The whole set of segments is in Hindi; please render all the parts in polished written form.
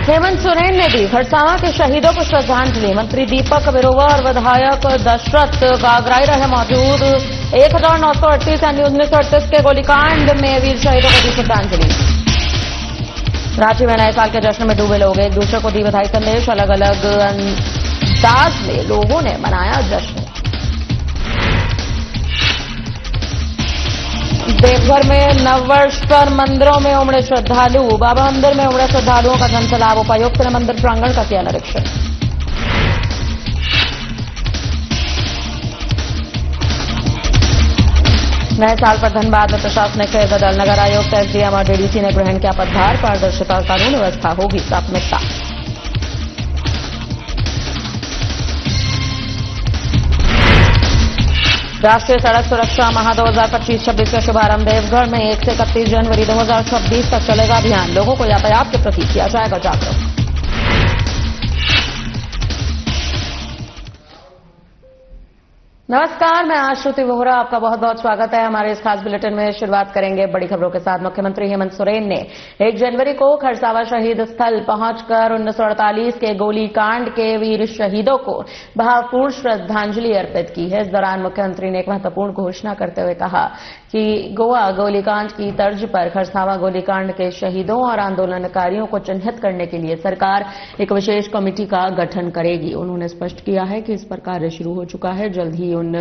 हेमंत सोरेन ने दी खरसावां के शहीदों को श्रद्धांजलि। मंत्री दीपक बिरुवा और विधायक दशरथ गागराई रहे मौजूद। 1938 यानी 1938 के गोलीकांड में वीर शहीदों को दी श्रद्धांजलि। रांची में नए साल के जश्न में डूबे लोग एक दूसरे को दी बधाई संदेश। अलग अलग अंदाज में लोगों ने मनाया जश्न। देवघर में नववर्ष पर मंदिरों में उमड़े श्रद्धालु। बाबा मंदिर में उमड़े श्रद्धालुओं का जनसैलाब। उपायुक्त ने मंदिर प्रांगण का किया निरीक्षण। नए साल पर धनबाद में प्रशासनिक फेरबदल। नगर आयुक्त, एसडीएम और डीडीसी ने ग्रहण किया पदभार। पारदर्शिता और कानून व्यवस्था होगी प्राथमिकता। राष्ट्रीय सड़क सुरक्षा माह 2025-26 का शुभारंभ। देवघर में 1 से 31 जनवरी 2026 तक चलेगा अभियान। लोगों को यातायात के प्रति किया जाएगा जागरूक। नमस्कार, मैं आश्रुति वोहरा, आपका बहुत बहुत स्वागत है हमारे इस खास बुलेटिन में। शुरुआत करेंगे बड़ी खबरों के साथ। मुख्यमंत्री हेमंत सोरेन ने 1 जनवरी को खरसावां शहीद स्थल पहुंचकर 1948 के गोलीकांड के वीर शहीदों को भावपूर्ण श्रद्धांजलि अर्पित की है। इस दौरान मुख्यमंत्री ने एक महत्वपूर्ण घोषणा करते हुए कहा कि गोवा गोलीकांड की तर्ज पर खरसावां गोलीकांड के शहीदों और आंदोलनकारियों को चिन्हित करने के लिए सरकार एक विशेष कमेटी का गठन करेगी। उन्होंने स्पष्ट किया है कि इस पर कार्य शुरू हो चुका है। जल्द ही उन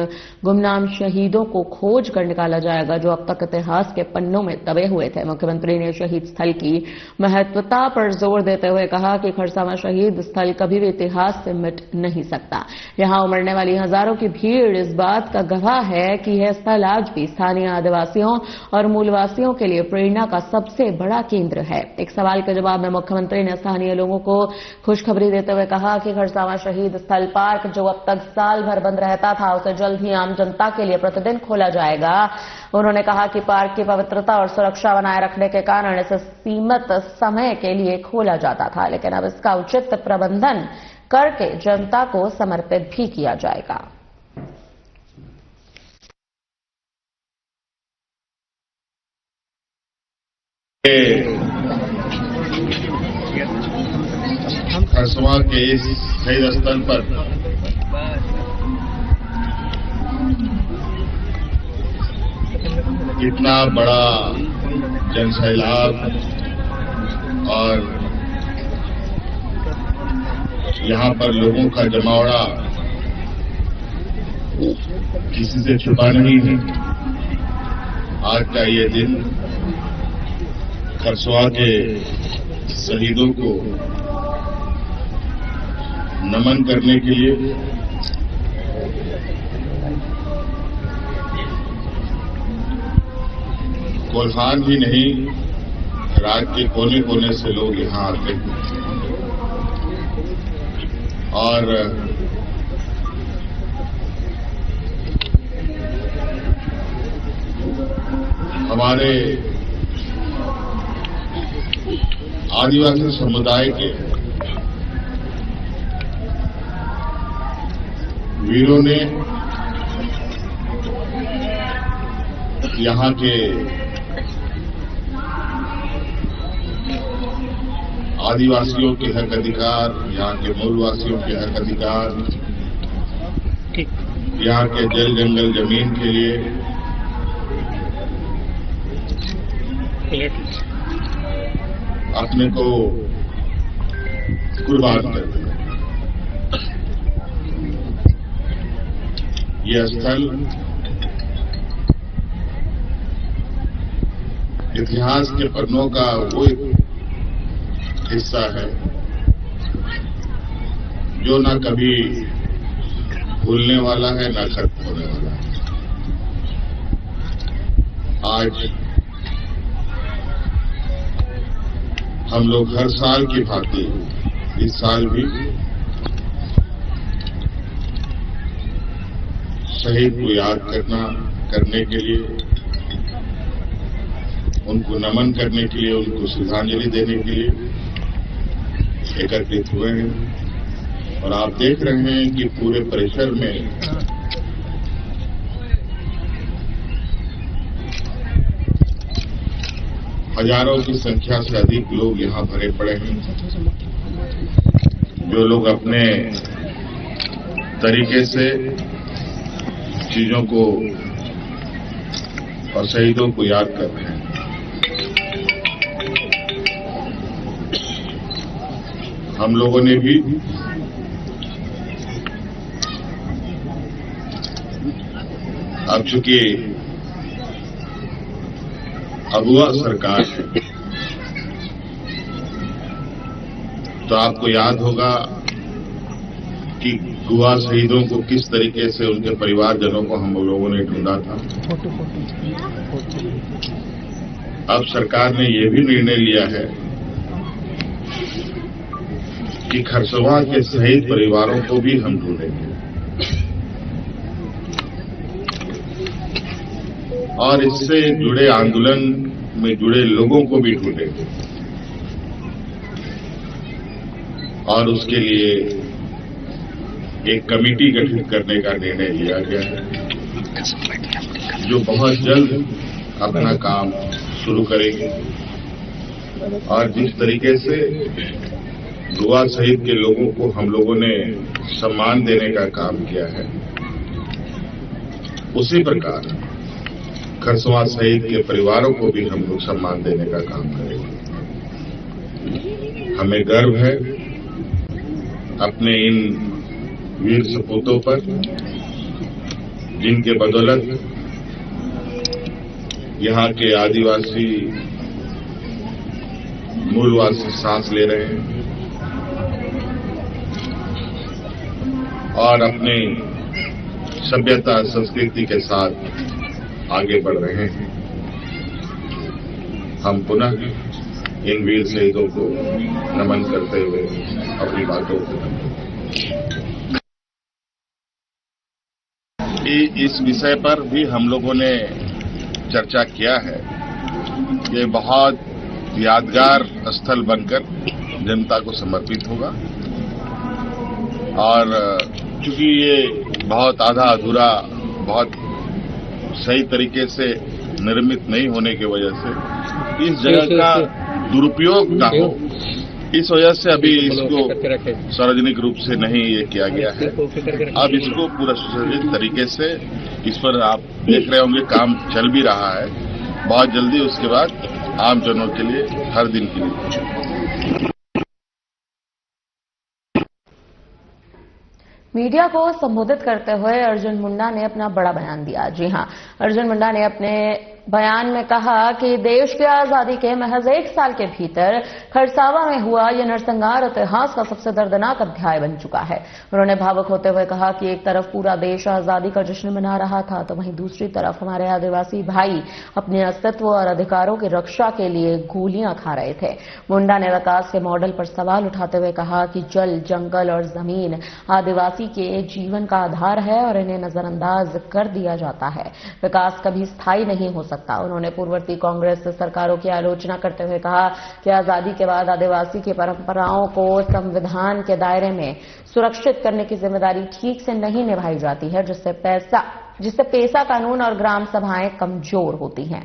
गुमनाम शहीदों को खोज कर निकाला जाएगा जो अब तक इतिहास के पन्नों में दबे हुए थे। मुख्यमंत्री ने शहीद स्थल की महत्वता पर जोर देते हुए कहा कि खरसावां शहीद स्थल कभी भी इतिहास से मिट नहीं सकता। यहां उमड़ने वाली हजारों की भीड़ इस बात का गवाह है कि यह स्थल आज भी स्थानीय आदिवासियों और मूलवासियों के लिए प्रेरणा का सबसे बड़ा केंद्र है। एक सवाल के जवाब में मुख्यमंत्री ने स्थानीय लोगों को खुशखबरी देते हुए कहा कि खरसावां शहीद स्थल पार्क जो अब तक साल भर बंद रहता था उसे जल्द ही आम जनता के लिए प्रतिदिन खोला जाएगा। उन्होंने कहा कि पार्क की पवित्रता और सुरक्षा बनाए रखने के कारण इसे सीमित समय के लिए खोला जाता था, लेकिन अब इसका उचित प्रबंधन करके जनता को समर्पित भी किया जाएगा। खरसावां के इस शहीद स्थल पर इतना बड़ा जनसैलाब और यहां पर लोगों का जमावड़ा किसी से छुपा नहीं है। आज का ये दिन खरसावां के शहीदों को नमन करने के लिए कोल्हान ही नहीं, राज्य के कोने कोने से लोग यहां आते हैं और हमारे आदिवासी समुदाय के वीरों ने यहां के आदिवासियों के हक अधिकार, यहाँ के मूलवासियों के हक अधिकार, यहाँ के जल जंगल जमीन के लिए अपने को कुर्बान कर दिया। यह स्थल इतिहास के पन्नों का वो हिस्सा है जो न कभी भूलने वाला है न खत्म होने वाला है। आज हम लोग हर साल की भांति इस साल भी शहीद को याद करने के लिए, उनको नमन करने के लिए, उनको श्रद्धांजलि देने के लिए एकत्रित हुए हैं। और आप देख रहे हैं कि पूरे परिसर में हजारों की संख्या से अधिक लोग यहां भरे पड़े हैं। जो लोग अपने तरीके से चीजों को और शहीदों को याद कर रहे हैं। हम लोगों ने भी अब चूंकि अगुआ सरकार है, तो आपको याद होगा कि गुआ शहीदों को किस तरीके से उनके परिवारजनों को हम लोगों ने ढूंढा था। अब सरकार ने यह भी निर्णय लिया है कि खरसवां के शहीद परिवारों को भी हम ढूंढेंगे और इससे जुड़े आंदोलन में जुड़े लोगों को भी ढूंढेंगे और उसके लिए एक कमेटी गठित करने का निर्णय लिया गया है, जो बहुत जल्द अपना काम शुरू करेगी। और जिस तरीके से गुआ शहीद के लोगों को हम लोगों ने सम्मान देने का काम किया है, उसी प्रकार खरसवां शहीद के परिवारों को भी हम लोग सम्मान देने का काम करेंगे। हमें गर्व है अपने इन वीर सपूतों पर, जिनके बदौलत यहाँ के आदिवासी मूलवासी सांस ले रहे हैं और अपनी सभ्यता संस्कृति के साथ आगे बढ़ रहे हैं। हम पुनः इन वीर शहीदों को नमन करते हुए अपनी बातों को इस विषय पर भी हम लोगों ने चर्चा किया है। ये बहुत यादगार स्थल बनकर जनता को समर्पित होगा और चूंकि ये बहुत आधा अधूरा, बहुत सही तरीके से निर्मित नहीं होने की वजह से इस जगह का दुरुपयोग ना हो, इस वजह से अभी इसको सार्वजनिक रूप से नहीं ये किया गया है। अब इसको पूरा सुसज्जित तरीके से इस पर आप देख रहे होंगे काम चल भी रहा है। बहुत जल्दी उसके बाद आम जनों के लिए हर दिन के लिए। मीडिया को संबोधित करते हुए अर्जुन मुंडा ने अपना बड़ा बयान दिया। जी हां, अर्जुन मुंडा ने अपने बयान में कहा कि देश की आजादी के महज 1 साल के भीतर खरसावा में हुआ यह नरसंहार इतिहास का सबसे दर्दनाक अध्याय बन चुका है। उन्होंने भावुक होते हुए कहा कि एक तरफ पूरा देश आजादी का जश्न मना रहा था, तो वहीं दूसरी तरफ हमारे आदिवासी भाई अपने अस्तित्व और अधिकारों की रक्षा के लिए गोलियां खा रहे थे। मुंडा ने विकास के मॉडल पर सवाल उठाते हुए कहा कि जल, जंगल और जमीन आदिवासी के जीवन का आधार है और इन्हें नजरअंदाज कर दिया जाता है। विकास कभी स्थायी नहीं हो सकता। उन्होंने पूर्ववर्ती कांग्रेस सरकारों की आलोचना करते हुए कहा कि आजादी के बाद आदिवासी की परंपराओं को संविधान के दायरे में सुरक्षित करने की जिम्मेदारी ठीक से नहीं निभाई जाती है, जिससे पेशा कानून और ग्राम सभाएं कमजोर होती हैं।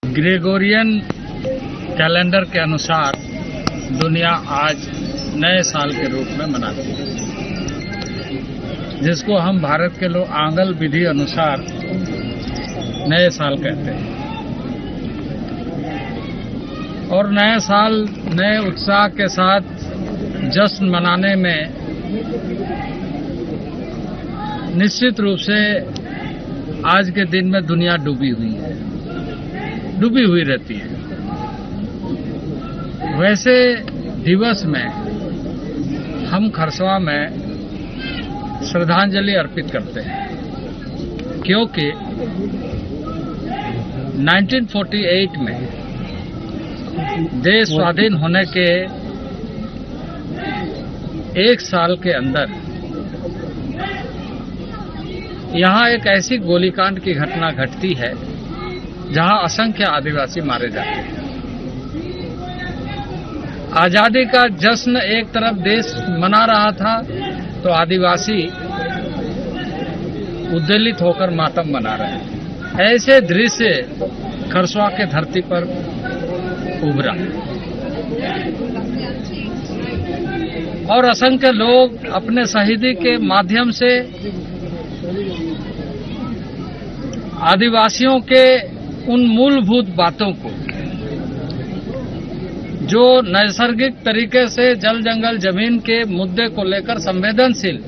ग्रेगोरियन कैलेंडर के अनुसार दुनिया आज नए साल के रूप में मनाती है, जिसको हम भारत के लोग आंगल विधि अनुसार नए साल कहते हैं। और नए साल नए उत्साह के साथ जश्न मनाने में निश्चित रूप से आज के दिन में दुनिया डूबी हुई है, डूबी हुई रहती है। वैसे दिवस में हम खरसवां में श्रद्धांजलि अर्पित करते हैं, क्योंकि 1948 में देश स्वाधीन होने के 1 साल के अंदर यहां एक ऐसी गोलीकांड की घटना घटती है जहां असंख्य आदिवासी मारे जाते हैं। आजादी का जश्न एक तरफ देश मना रहा था, तो आदिवासी उद्वेलित होकर मातम मना रहे हैं। ऐसे दृश्य खरसवा के धरती पर उभरा और असंख्य लोग अपने शहीदी के माध्यम से आदिवासियों के उन मूलभूत बातों को, जो नैसर्गिक तरीके से जल जंगल जमीन के मुद्दे को लेकर संवेदनशील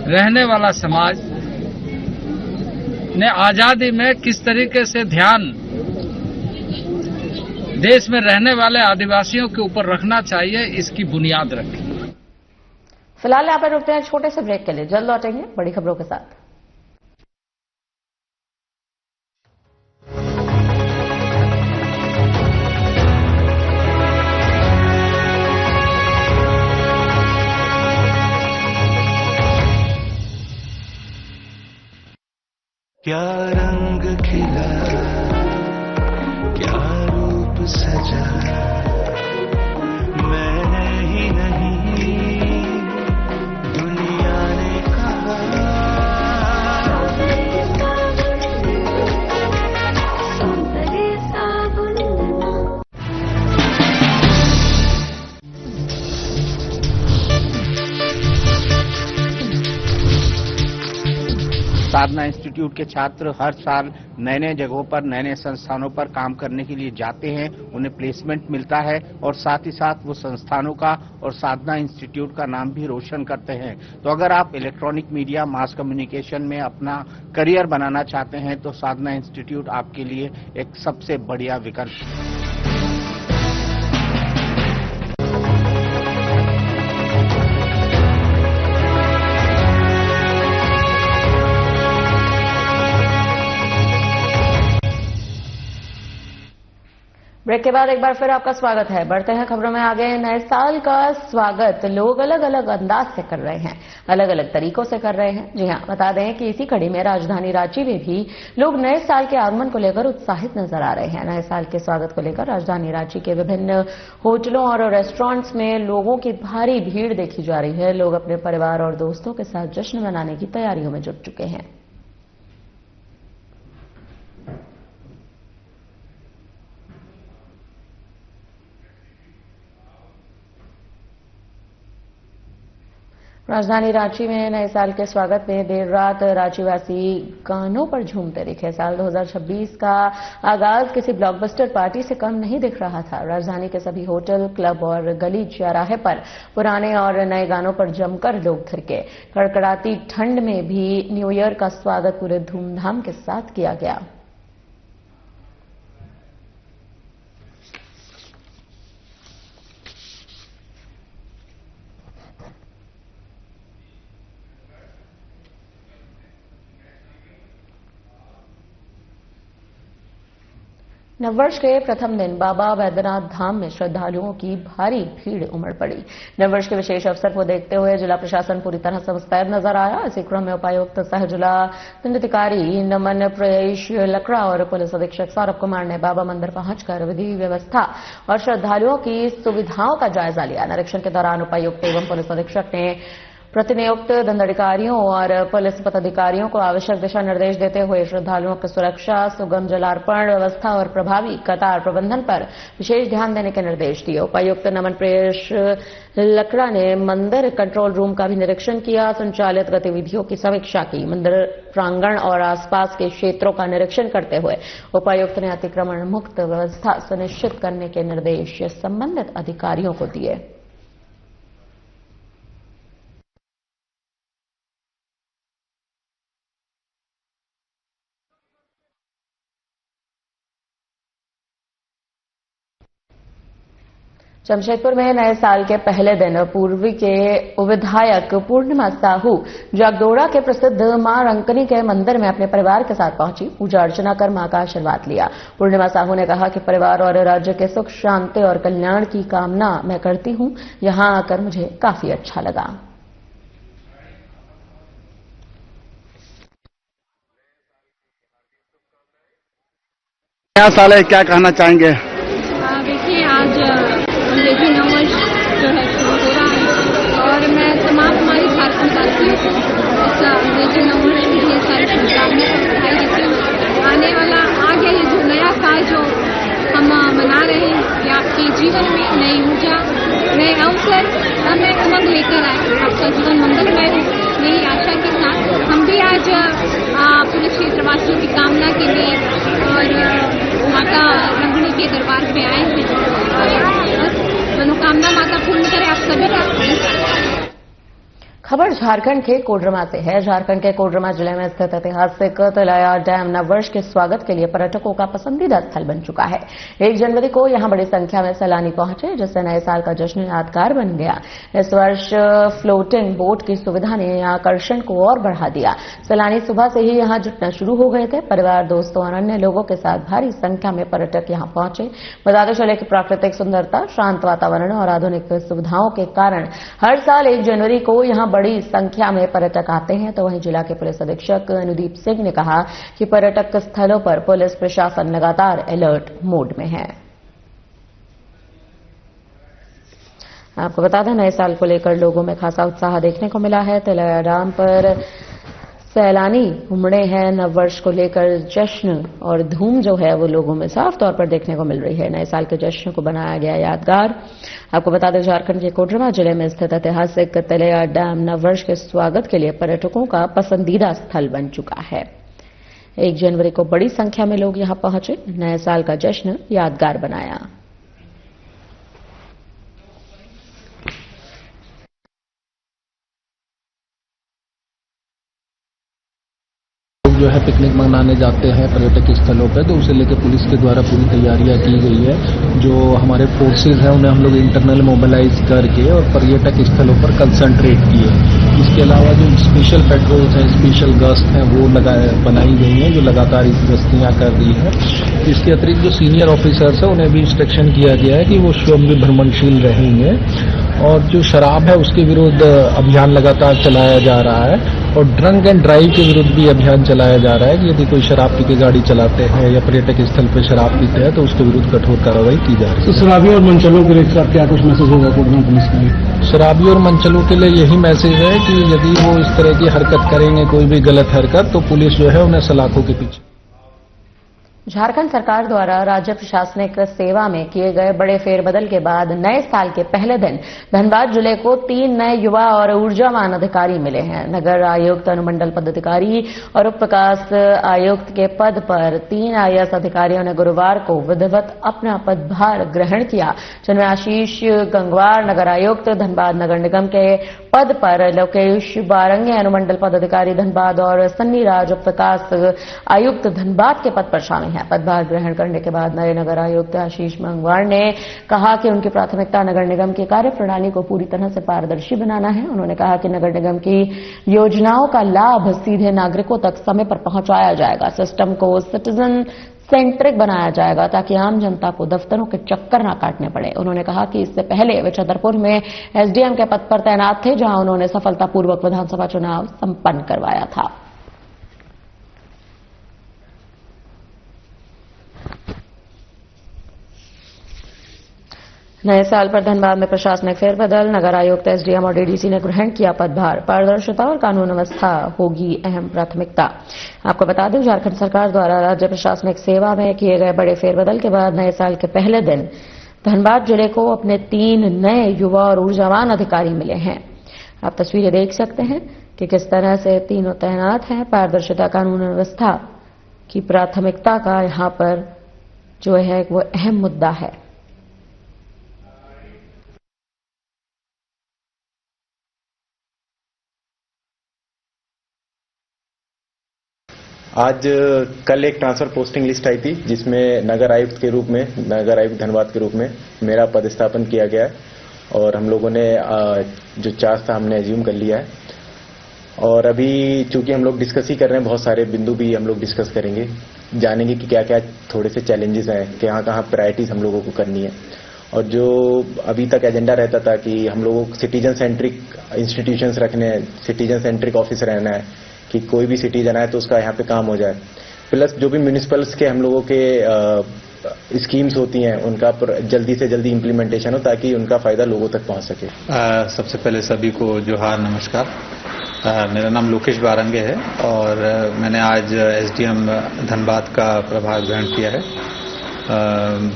रहने वाला समाज ने आजादी में किस तरीके से ध्यान देश में रहने वाले आदिवासियों के ऊपर रखना चाहिए, इसकी बुनियाद रखी। फिलहाल यहाँ पर रुकते हैं छोटे से ब्रेक के लिए, जल्द लौटेंगे बड़ी खबरों के साथ। क्या रंग खिला, क्या रूप सजा, मैंने ही नहीं दुनिया ने कहा। साधना इंस्टीट्यूट के छात्र हर साल नए नए जगहों पर, नए नए संस्थानों पर काम करने के लिए जाते हैं, उन्हें प्लेसमेंट मिलता है और साथ ही साथ वो संस्थानों का और साधना इंस्टीट्यूट का नाम भी रोशन करते हैं। तो अगर आप इलेक्ट्रॉनिक मीडिया, मास कम्युनिकेशन में अपना करियर बनाना चाहते हैं तो साधना इंस्टीट्यूट आपके लिए एक सबसे बढ़िया विकल्प है। ब्रेक के बाद एक बार फिर आपका स्वागत है। बढ़ते हैं खबरों में आगे। नए साल का स्वागत लोग अलग अलग अंदाज से कर रहे हैं, अलग अलग तरीकों से कर रहे हैं। जी हां, बता दें कि इसी कड़ी में राजधानी रांची में भी लोग नए साल के आगमन को लेकर उत्साहित नजर आ रहे हैं। नए साल के स्वागत को लेकर राजधानी रांची के विभिन्न होटलों और रेस्टोरेंट्स में लोगों की भारी भीड़ देखी जा रही है। लोग अपने परिवार और दोस्तों के साथ जश्न मनाने की तैयारियों में जुट चुके हैं। राजधानी रांची में नए साल के स्वागत में देर रात रांचीवासी गानों पर झूमते दिखे। साल 2026 का आगाज किसी ब्लॉकबस्टर पार्टी से कम नहीं दिख रहा था। राजधानी के सभी होटल, क्लब और गली चौराहे पर पुराने और नए गानों पर जमकर लोग थिरके। कड़कड़ाती ठंड में भी न्यू ईयर का स्वागत पूरे धूमधाम के साथ किया गया। नववर्ष के प्रथम दिन बाबा वैद्यनाथ धाम में श्रद्धालुओं की भारी भीड़ उमड़ पड़ी। नववर्ष के विशेष अवसर को देखते हुए जिला प्रशासन पूरी तरह से मुस्तैद नजर आया। इसी क्रम में उपायुक्त सह जिला दंडाधिकारी नमन प्रेष लकड़ा और पुलिस अधीक्षक सौरभ कुमार ने बाबा मंदिर पहुंचकर विधि व्यवस्था और श्रद्धालुओं की सुविधाओं का जायजा लिया। निरीक्षण के दौरान उपायुक्त एवं पुलिस अधीक्षक ने प्रतिनियुक्त दंडाधिकारियों और पुलिस पदाधिकारियों को आवश्यक दिशा निर्देश देते हुए श्रद्धालुओं की सुरक्षा, सुगम जलार्पण व्यवस्था और प्रभावी कतार प्रबंधन पर विशेष ध्यान देने के निर्देश दिए। उपायुक्त नमन प्रेष लकड़ा ने मंदिर कंट्रोल रूम का भी निरीक्षण किया, संचालित गतिविधियों की समीक्षा की। मंदिर प्रांगण और आसपास के क्षेत्रों का निरीक्षण करते हुए उपायुक्त ने अतिक्रमण मुक्त व्यवस्था सुनिश्चित करने के निर्देश संबंधित अधिकारियों को दिए। जमशेदपुर में नए साल के पहले दिन पूर्वी के विधायक पूर्णिमा साहू जागदोड़ा के प्रसिद्ध मां रंकनी के मंदिर में अपने परिवार के साथ पहुंची। पूजा अर्चना कर मां का आशीर्वाद लिया। पूर्णिमा साहू ने कहा कि परिवार और राज्य के सुख, शांति और कल्याण की कामना मैं करती हूं। यहां आकर मुझे काफी अच्छा लगा। नया साल है, क्या कहना चाहेंगे? देखिए, आज अंग्रेजी नववर्ष जो है शुरू हो रहा है और मैं तमाम हमारी झारखंड वासियों को इस अंग्रेजी नववर्ष की ढेर सारी शुभकामनाएं और बधाई देती हूँ। आने वाला के दरबार पे आए हैं। बस मनोकामना माता पूर्ण करे आप सभी का। खबर झारखंड के कोडरमा से है। झारखंड के कोडरमा जिले में स्थित ऐतिहासिक तिलैया डैम नववर्ष के स्वागत के लिए पर्यटकों का पसंदीदा स्थल बन चुका है। 1 जनवरी को यहां बड़ी संख्या में सैलानी पहुंचे, जिससे नए साल का जश्न यादगार बन गया। इस वर्ष फ्लोटिंग बोट की सुविधा ने आकर्षण को और बढ़ा दिया। सैलानी सुबह से ही यहां जुटना शुरू हो गए थे। परिवार, दोस्तों और अन्य लोगों के साथ भारी संख्या में पर्यटक यहां पहुंचे। बताते चले कि प्राकृतिक सुंदरता, शांत वातावरण और आधुनिक सुविधाओं के कारण हर साल 1 जनवरी को यहां बड़ी संख्या में पर्यटक आते हैं। तो वहीं जिला के पुलिस अधीक्षक अनुदीप सिंह ने कहा कि पर्यटक स्थलों पर पुलिस प्रशासन लगातार अलर्ट मोड में है। आपको बता दें, नए साल को लेकर लोगों में खासा उत्साह देखने को मिला है। तिलैया डैम पर सैलानी उमड़े हैं। नववर्ष को लेकर जश्न और धूम जो है वो लोगों में साफ तौर पर देखने को मिल रही है। नए साल के जश्न को बनाया गया यादगार। आपको बता दें, झारखंड के कोडरमा जिले में स्थित ऐतिहासिक तिलैया डैम नववर्ष के स्वागत के लिए पर्यटकों का पसंदीदा स्थल बन चुका है। 1 जनवरी को बड़ी संख्या में लोग यहां पहुंचे, नए साल का जश्न यादगार बनाया। जो है पिकनिक मनाने जाते हैं पर्यटक स्थलों पर, तो उसे लेकर पुलिस के द्वारा पूरी तैयारियां की गई है। जो हमारे फोर्सेज हैं उन्हें हम लोग इंटरनल मोबिलाइज करके और पर्यटक स्थलों पर कंसंट्रेट किए। इसके अलावा जो स्पेशल पेट्रोल्स हैं, स्पेशल गश्त हैं, वो बनाई गई हैं, जो लगातार इस गश्तियां कर रही है। इसके अतिरिक्त जो सीनियर ऑफिसर्स हैं उन्हें भी इंस्ट्रक्शन किया गया है कि वो स्वयं भी भ्रमणशील रहेंगे। और जो शराब है उसके विरुद्ध अभियान लगातार चलाया जा रहा है। और ड्रंक एंड ड्राइव के विरुद्ध भी अभियान चलाया जा रहा है कि यदि कोई शराब पी के गाड़ी चलाते हैं या पर्यटक स्थल पर शराब पीते हैं तो उसके विरुद्ध कठोर कार्रवाई की जा रही है। तो शराबी और मंचलों के लिए क्या कुछ मैसेज होगा कोडरमा पुलिस के लिए? शराबी और मंचलों के लिए यही मैसेज है कि यदि वो इस तरह की हरकत करेंगे, कोई भी गलत हरकत, तो पुलिस जो है उन्हें सलाखों के पीछे। झारखंड सरकार द्वारा राज्य प्रशासनिक सेवा में किए गए बड़े फेरबदल के बाद नए साल के पहले दिन धनबाद जिले को 3 नए युवा और ऊर्जावान अधिकारी मिले हैं। नगर आयुक्त, अनुमंडल पदाधिकारी और उप विकास आयुक्त के पद पर 3 आईएएस अधिकारियों ने गुरुवार को विधिवत अपना पदभार ग्रहण किया, जिनमें आशीष गंगवार नगर आयुक्त धनबाद नगर निगम के पद पर, लोकेश बारंगे अनुमंडल पदाधिकारी धनबाद और सन्नी राज उप विकास आयुक्त धनबाद के पद पर शामिल हैं। पदभार ग्रहण करने के बाद नए नगर आयुक्त आशीष गंगवार ने कहा कि उनकी प्राथमिकता नगर निगम की कार्यप्रणाली को पूरी तरह से पारदर्शी बनाना है। उन्होंने कहा कि नगर निगम की योजनाओं का लाभ सीधे नागरिकों तक समय पर पहुंचाया जाएगा। सिस्टम को सिटीजन सेंट्रिक बनाया जाएगा ताकि आम जनता को दफ्तरों के चक्कर न काटने पड़े। उन्होंने कहा कि इससे पहले वे छतरपुर में एसडीएम के पद पर तैनात थे, जहां उन्होंने सफलतापूर्वक विधानसभा चुनाव संपन्न करवाया था। नए साल पर धनबाद में प्रशासनिक फेरबदल, नगर आयुक्त, एसडीएम और डीडीसी ने ग्रहण किया पदभार। पारदर्शिता और कानून व्यवस्था होगी अहम प्राथमिकता। आपको बता दें, झारखंड सरकार द्वारा राज्य प्रशासनिक सेवा में किए गए बड़े फेरबदल के बाद नए साल के पहले दिन धनबाद जिले को अपने 3 नए युवा और ऊर्जावान अधिकारी मिले हैं। आप तस्वीरें देख सकते हैं कि किस तरह से तीनों तैनात हैं। पारदर्शिता, कानून व्यवस्था की प्राथमिकता का यहां पर जो है वो अहम मुद्दा है। आज कल एक ट्रांसफर पोस्टिंग लिस्ट आई थी, जिसमें नगर आयुक्त के रूप में, नगर आयुक्त धनबाद के रूप में मेरा पदस्थापन किया गया है। और हम लोगों ने जो चार्ज था हमने एज्यूम कर लिया है। और अभी चूंकि हम लोग डिस्कस ही कर रहे हैं, बहुत सारे बिंदु भी हम लोग डिस्कस करेंगे, जानेंगे कि क्या क्या थोड़े से चैलेंजेस हैं, कहाँ कहाँ प्रायोरिटीज हम लोगों को करनी है। और जो अभी तक एजेंडा रहता था कि हम लोगों को सिटीजन सेंट्रिक इंस्टीट्यूशंस रखने हैं, सिटीजन सेंट्रिक ऑफिस रहना है, कि कोई भी सिटीजन आए तो उसका यहाँ पे काम हो जाए। प्लस जो भी म्यूनिसिपल्स के हम लोगों के स्कीम्स होती हैं उनका जल्दी से जल्दी इम्प्लीमेंटेशन हो, ताकि उनका फायदा लोगों तक पहुंच सके। सबसे पहले सभी को जोहार, नमस्कार। मेरा नाम लोकेश बारंगे है और मैंने आज एसडीएम धनबाद का प्रभार ग्रहण किया है।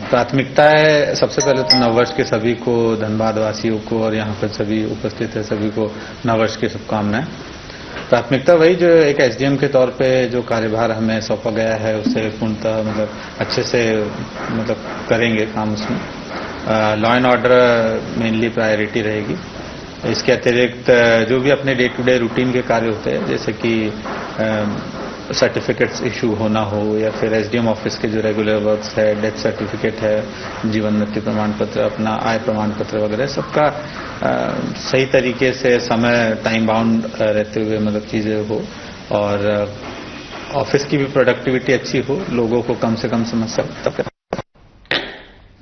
प्राथमिकता है सबसे पहले तो नववर्ष के सभी को, धनबाद वासियों को और यहाँ पर सभी उपस्थित है सभी को नववर्ष की शुभकामनाएं। प्राथमिकता वही जो एक एसडीएम के तौर पे जो कार्यभार हमें सौंपा गया है उससे पूर्णतः मतलब अच्छे से मतलब करेंगे काम उसमें। Law and order mainly priority रहेगी। इसके अतिरिक्त जो भी अपने डे टू डे रूटीन के कार्य होते हैं जैसे कि सर्टिफिकेट्स इशू होना हो या फिर एसडीएम ऑफिस के जो रेगुलर वर्क्स है, डेथ सर्टिफिकेट है, जीवन मृत्यु प्रमाण पत्र, अपना आय प्रमाण पत्र वगैरह सबका सही तरीके से समय टाइम बाउंड रहते हुए मतलब चीजें हो और ऑफिस की भी प्रोडक्टिविटी अच्छी हो, लोगों को कम से कम समस्या तक।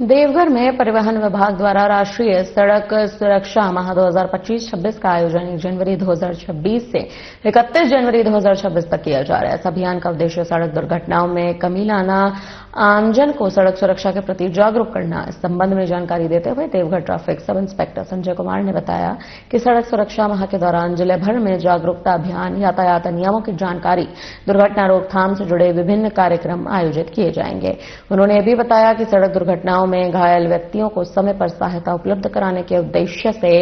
देवघर में परिवहन विभाग द्वारा राष्ट्रीय सड़क सुरक्षा माह 2025-26 का आयोजन 1 जनवरी 2026 से 31 जनवरी 2026 तक किया जा रहा है। इस अभियान का उद्देश्य सड़क दुर्घटनाओं में कमी लाना, आमजन को सड़क सुरक्षा के प्रति जागरूक करना। इस संबंध में जानकारी देते हुए Deoghar traffic sub inspector Sanjay Kumar ने बताया कि सड़क सुरक्षा माह के दौरान जिले भर में जागरूकता अभियान, यातायात नियमों की जानकारी, दुर्घटना रोकथाम से जुड़े विभिन्न कार्यक्रम आयोजित किए जाएंगे। उन्होंने यह भी बताया कि सड़क दुर्घटनाओं में घायल व्यक्तियों को समय पर सहायता उपलब्ध कराने के उद्देश्य से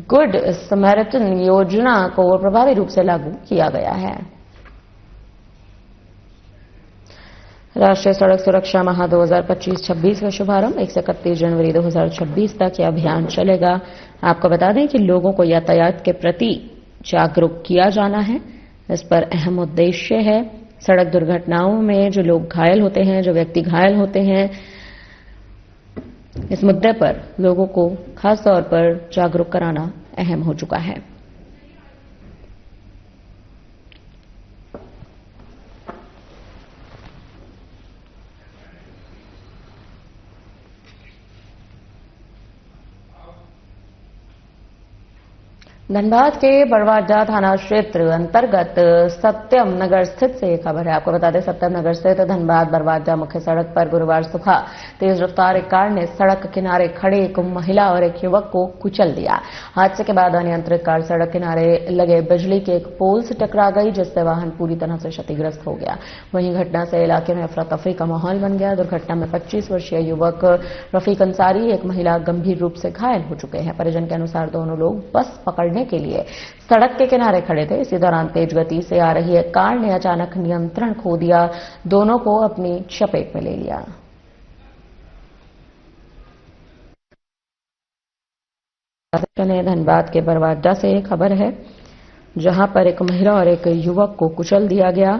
गुड समैरिटन योजना को प्रभावी रूप से लागू किया गया है। राष्ट्रीय सड़क सुरक्षा माह 2025-26 का शुभारंभ 1 से 31 जनवरी 2026 तक यह अभियान चलेगा। आपको बता दें कि लोगों को यातायात के प्रति जागरूक किया जाना है। इस पर अहम उद्देश्य है सड़क दुर्घटनाओं में जो लोग घायल होते हैं, जो व्यक्ति घायल होते हैं, इस मुद्दे पर लोगों को खास तौर पर जागरूक कराना अहम हो चुका है। धनबाद के बड़वाडा थाना क्षेत्र अंतर्गत सत्यम नगर स्थित से एक खबर है। आपको बता दें, सत्यम नगर स्थित धनबाद बड़वाडा मुख्य सड़क पर गुरुवार सुबह तेज रफ्तार एक कार ने सड़क किनारे खड़े एक महिला और एक युवक को कुचल दिया। हादसे के बाद अनियंत्रित कार सड़क किनारे लगे बिजली के एक पोल से टकरा गई, जिससे वाहन पूरी तरह से क्षतिग्रस्त हो गया। वहीं घटना से इलाके में अफरा तफरी का माहौल बन गया। दुर्घटना में 25 वर्षीय युवक रफीक अंसारी, एक महिला गंभीर रूप से घायल हो चुके हैं। परिजन के अनुसार दोनों लोग बस पकड़ने के लिए सड़क के किनारे खड़े थे। इसी दौरान तेज गति से आ रही एक कार ने अचानक नियंत्रण खो दिया, दोनों को अपनी चपेट में ले लिया। धनबाद के बरवाडा से खबर है, जहां पर एक महिला और एक युवक को कुचल दिया गया।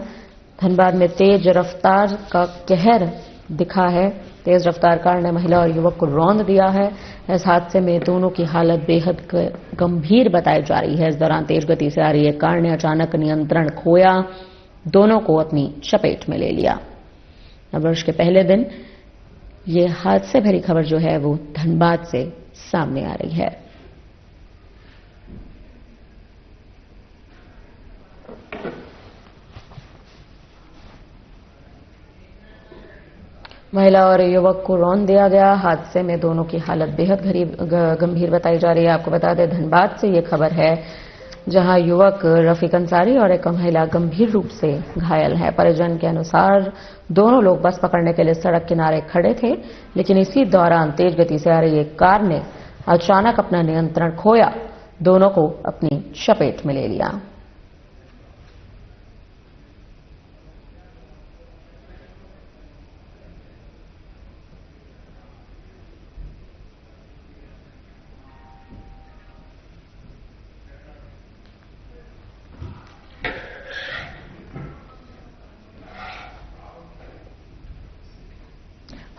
धनबाद में तेज रफ्तार का कहर दिखा है। तेज रफ्तार कार ने महिला और युवक को रौंद दिया है। इस हादसे में दोनों की हालत बेहद गंभीर बताई जा रही है। इस दौरान तेज गति से आ रही एक कार ने अचानक नियंत्रण खोया, दोनों को अपनी चपेट में ले लिया। नववर्ष के पहले दिन ये हादसे भरी खबर जो है वो धनबाद से सामने आ रही है। महिला और युवक को रौंद दिया गया। हादसे में दोनों की हालत बेहद गंभीर बताई जा रही है। आपको बता दें, धनबाद से ये खबर है, जहां युवक रफीक अंसारी और एक महिला गंभीर रूप से घायल है। परिजन के अनुसार दोनों लोग बस पकड़ने के लिए सड़क किनारे खड़े थे, लेकिन इसी दौरान तेज गति से आ रही एक कार ने अचानक अपना नियंत्रण खोया, दोनों को अपनी चपेट में ले लिया।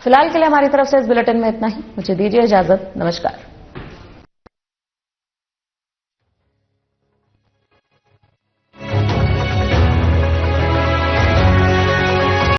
फिलहाल के लिए हमारी तरफ से इस बुलेटिन में इतना ही। मुझे दीजिए इजाजत। नमस्कार।